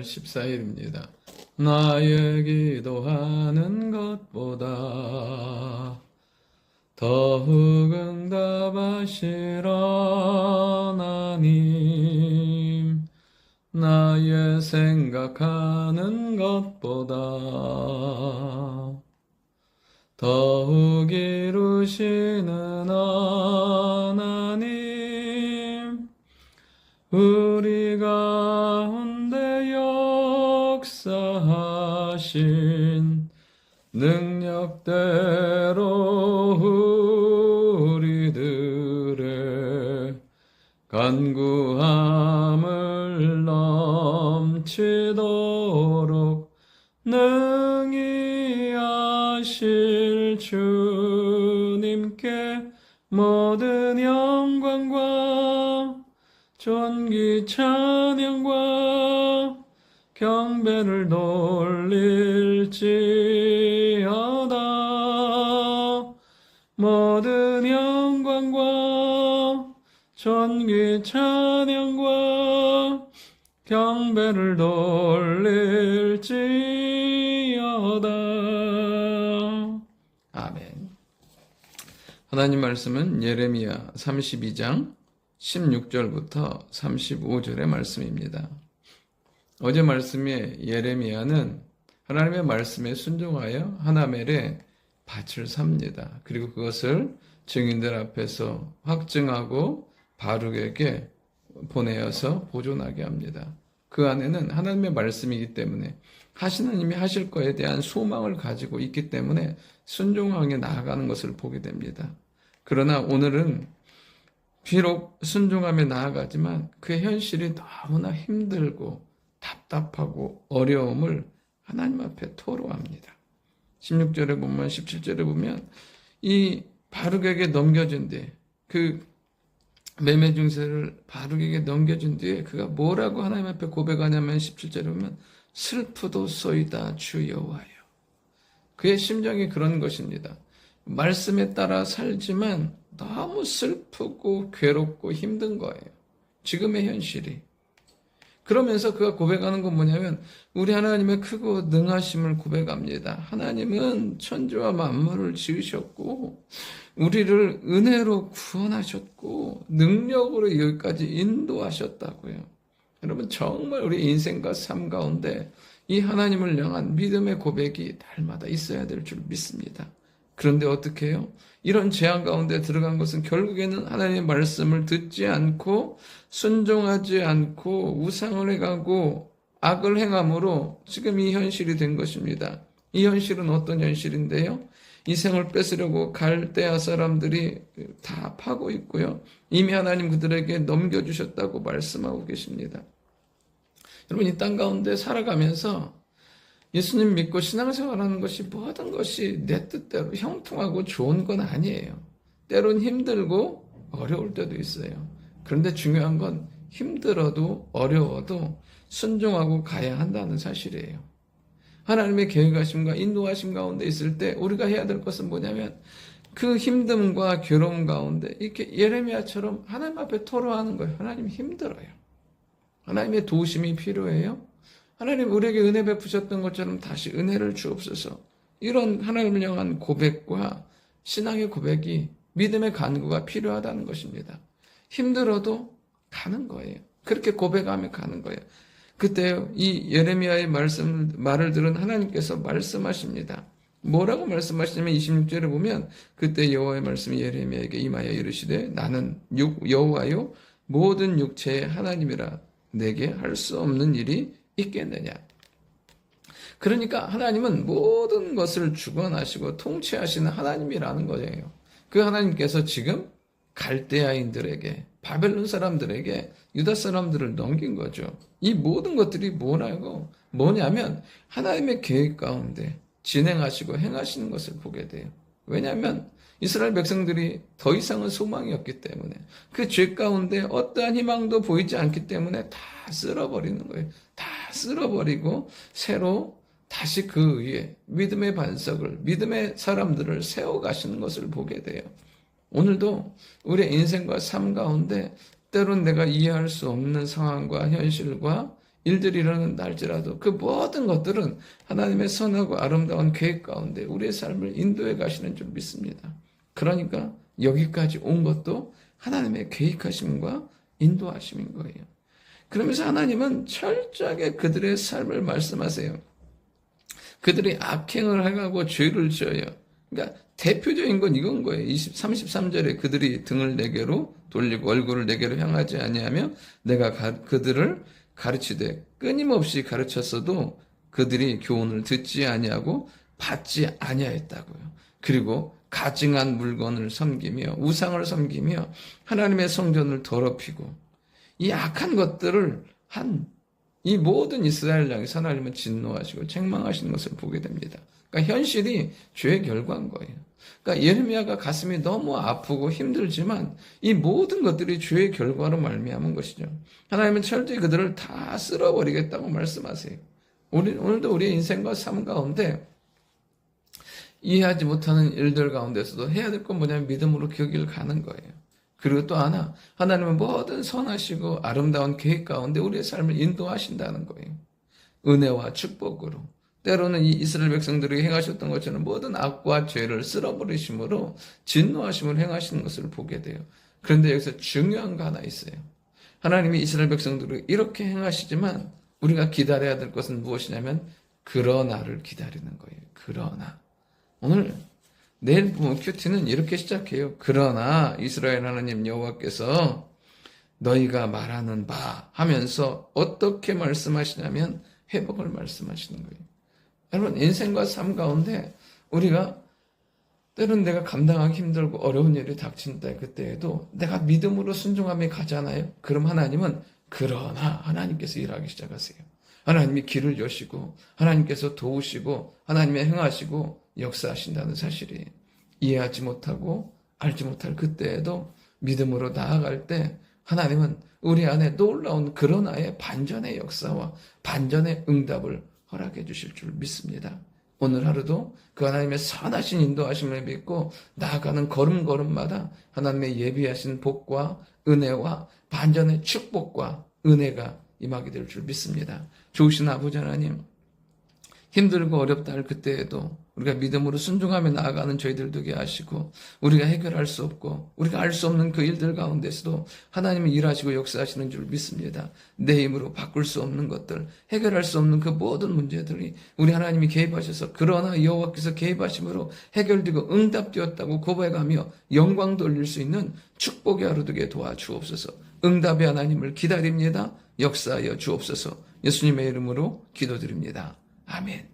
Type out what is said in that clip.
3월 14일입니다. 나의 기도하는 것보다 더욱 응답하실 하나님, 나의 생각하는 것보다 더욱 이루시는 하나님, 우리 가운데 역사하신 능력대로 우리들의 간구함을 넘치도록 능히 하실 주님께 모든 영광과 존귀 찬양과 경배를 돌릴지어다. 모든 영광과 존귀 찬양과 경배를 돌릴지어다. 아멘. 하나님 말씀은 예레미야 32장 16절부터 35절의 말씀입니다. 어제 말씀에 예레미야는 하나님의 말씀에 순종하여 하나멜에 밭을 삽니다. 그리고 그것을 증인들 앞에서 확증하고 바룩에게 보내어서 보존하게 합니다. 그 안에는 하나님의 말씀이기 때문에 하시느님이 하실 거에 대한 소망을 가지고 있기 때문에 순종하게 나아가는 것을 보게 됩니다. 그러나 오늘은 비록 순종하며 나아가지만 그의 현실이 너무나 힘들고 답답하고 어려움을 하나님 앞에 토로합니다. 16절에 보면 17절에 보면 이 바룩에게 넘겨준 뒤에 그 매매 증세를 바룩에게 넘겨준 뒤에 그가 뭐라고 하나님 앞에 고백하냐면 17절에 보면 슬프도소이다 주 여호와여. 그의 심정이 그런 것입니다. 말씀에 따라 살지만 너무 슬프고 괴롭고 힘든 거예요. 지금의 현실이. 그러면서 그가 고백하는 건 뭐냐면 우리 하나님의 크고 능하심을 고백합니다. 하나님은 천지와 만물을 지으셨고 우리를 은혜로 구원하셨고 능력으로 여기까지 인도하셨다고요. 여러분 정말 우리 인생과 삶 가운데 이 하나님을 향한 믿음의 고백이 날마다 있어야 될 줄 믿습니다. 그런데 어떻게 해요? 이런 재앙 가운데 들어간 것은 결국에는 하나님의 말씀을 듣지 않고 순종하지 않고 우상을 해가고 악을 행함으로 지금 이 현실이 된 것입니다. 이 현실은 어떤 현실인데요? 이 생을 뺏으려고 갈대아 사람들이 다 파고 있고요. 이미 하나님 그들에게 넘겨주셨다고 말씀하고 계십니다. 여러분 이 땅 가운데 살아가면서 예수님 믿고 신앙생활하는 것이 모든 것이 내 뜻대로 형통하고 좋은 건 아니에요. 때론 힘들고 어려울 때도 있어요. 그런데 중요한 건 힘들어도 어려워도 순종하고 가야 한다는 사실이에요. 하나님의 계획하심과 인도하심 가운데 있을 때 우리가 해야 될 것은 뭐냐면 그 힘듦과 괴로움 가운데 이렇게 예레미야처럼 하나님 앞에 토로하는 거예요. 하나님 힘들어요. 하나님의 도우심이 필요해요. 하나님 우리에게 은혜 베푸셨던 것처럼 다시 은혜를 주옵소서. 이런 하나님을 향한 고백과 신앙의 고백이 믿음의 간구가 필요하다는 것입니다. 힘들어도 가는 거예요. 그렇게 고백하며 가는 거예요. 그때 이 예레미야의 말을 들은 하나님께서 말씀하십니다. 뭐라고 말씀하시냐면 26절에 보면 그때 여호와의 말씀이 예레미야에게 임하여 이르시되 나는 여호와요 모든 육체의 하나님이라 내게 할 수 없는 일이 있겠느냐. 그러니까 하나님은 모든 것을 주관하시고 통치하시는 하나님이라는 거예요. 그 하나님께서 지금 갈대아인들에게 바벨론 사람들에게 유다 사람들을 넘긴 거죠. 이 모든 것들이 뭐냐면 하나님의 계획 가운데 진행하시고 행하시는 것을 보게 돼요. 왜냐하면 이스라엘 백성들이 더 이상은 소망이 없기 때문에 그 죄 가운데 어떠한 희망도 보이지 않기 때문에 다 쓸어버리는 거예요. 다 쓸어버리고 새로 다시 그 위에 믿음의 반석을, 믿음의 사람들을 세워가시는 것을 보게 돼요. 오늘도 우리의 인생과 삶 가운데 때론 내가 이해할 수 없는 상황과 현실과 일들이 일어난다 할지라도 그 모든 것들은 하나님의 선하고 아름다운 계획 가운데 우리의 삶을 인도해 가시는 줄 믿습니다. 그러니까 여기까지 온 것도 하나님의 계획하심과 인도하심인 거예요. 그러면서 하나님은 철저하게 그들의 삶을 말씀하세요. 그들이 악행을 해가고 죄를 지어요. 그러니까 대표적인 건 이건 거예요. 33절에 그들이 등을 내게로 돌리고 얼굴을 내게로 향하지 아니하며 내가 그들을 가르치되 끊임없이 가르쳤어도 그들이 교훈을 듣지 아니하고 받지 아니하였다고요. 그리고 가증한 물건을 섬기며 우상을 섬기며 하나님의 성전을 더럽히고 이 악한 것들을 한 이 모든 이스라엘 향해서 하나님은 진노하시고 책망하시는 것을 보게 됩니다. 그러니까 현실이 죄의 결과인 거예요. 그러니까 예레미야가 가슴이 너무 아프고 힘들지만 이 모든 것들이 죄의 결과로 말미암은 것이죠. 하나님은 철저히 그들을 다 쓸어버리겠다고 말씀하세요. 오늘도 우리의 인생과 삶 가운데 이해하지 못하는 일들 가운데서도 해야 될 건 뭐냐면 믿음으로 그 길 가는 거예요. 그리고 또 하나, 하나님은 뭐든 선하시고 아름다운 계획 가운데 우리의 삶을 인도하신다는 거예요. 은혜와 축복으로. 때로는 이 이스라엘 백성들이 행하셨던 것처럼 모든 악과 죄를 쓸어버리심으로 진노하심을 행하시는 것을 보게 돼요. 그런데 여기서 중요한 거 하나 있어요. 하나님이 이스라엘 백성들을 이렇게 행하시지만 우리가 기다려야 될 것은 무엇이냐면 그러나를 기다리는 거예요. 그러나. 오늘 내일 보면 큐티는 이렇게 시작해요. 그러나 이스라엘 하나님 여호와께서 너희가 말하는 바 하면서 어떻게 말씀하시냐면 회복을 말씀하시는 거예요. 여러분 인생과 삶 가운데 우리가 때로는 내가 감당하기 힘들고 어려운 일이 닥친다 그때에도 내가 믿음으로 순종함에 가잖아요. 그럼 하나님은 그러나 하나님께서 일하기 시작하세요. 하나님이 길을 여시고 하나님께서 도우시고 하나님의 행하시고 역사하신다는 사실이 이해하지 못하고 알지 못할 그때에도 믿음으로 나아갈 때 하나님은 우리 안에 놀라운 그러나의 반전의 역사와 반전의 응답을 허락해 주실 줄 믿습니다. 오늘 하루도 그 하나님의 선하신 인도하심을 믿고 나아가는 걸음걸음마다 하나님의 예비하신 복과 은혜와 반전의 축복과 은혜가 임하게 될 줄 믿습니다. 좋으신 아버지 하나님, 힘들고 어렵다 할 그때에도 우리가 믿음으로 순종하며 나아가는 저희들 되게 하시고 우리가 해결할 수 없고 우리가 알 수 없는 그 일들 가운데서도 하나님이 일하시고 역사하시는 줄 믿습니다. 내 힘으로 바꿀 수 없는 것들, 해결할 수 없는 그 모든 문제들이 우리 하나님이 개입하셔서 그러나 여호와께서 개입하심으로 해결되고 응답되었다고 고백하며 영광 돌릴 수 있는 축복의 하루 되게 도와주옵소서. 응답의 하나님을 기다립니다. 역사하여 주옵소서. 예수님의 이름으로 기도드립니다. 아멘.